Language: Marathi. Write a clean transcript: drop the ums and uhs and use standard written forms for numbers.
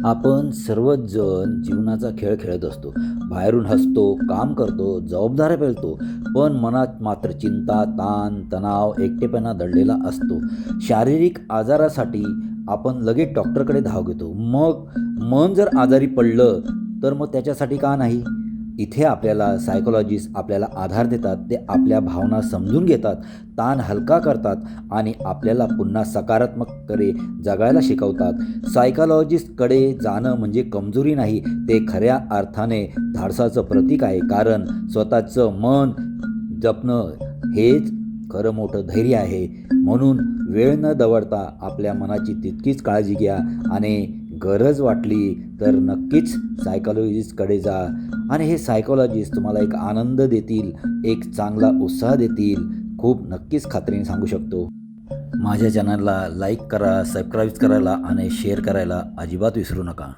आपण सर्वच जण जीवनाचा खेळ खेळत असतो. बाहेरून हसतो, काम करतो, जबाबदाऱ्या पेलतो. पण मनात मात्र चिंता, ताण, तणाव, एकटेपणा दडलेला असतो. शारीरिक आजारासाठी आपण लगेच डॉक्टरकडे धाव घेतो. मग मन जर आजारी पडलं, तर मग त्याच्यासाठी का नाही? इथे आपल्याला सायकॉलॉजिस्ट आपल्याला आधार देतात. ते आपल्या भावना समजून घेतात, ताण हलका करतात आणि आपल्याला पुन्हा सकारात्मकतेने जगायला शिकवतात. सायकॉलॉजिस्टकडे जाणं म्हणजे कमजोरी नाही, ते खऱ्या अर्थाने धाडसाचं प्रतीक आहे. कारण स्वतःचं मन जपणं हेच खरं मोठं धैर्य आहे. म्हणून वेळ न दवडता आपल्या मनाची तितकीच काळजी घ्या आणि गरज वाटली तर नक्कीच सायकॉलॉजिस्टकडे जा. आणि हे सायकॉलॉजिस्ट तुम्हाला एक आनंद देतील, एक चांगला उत्साह देतील. खूप नक्कीच खात्रीने सांगू शकतो. माझ्या चॅनलला लाईक करा, सबस्क्राईब करायला आणि शेअर करायला अजिबात विसरू नका.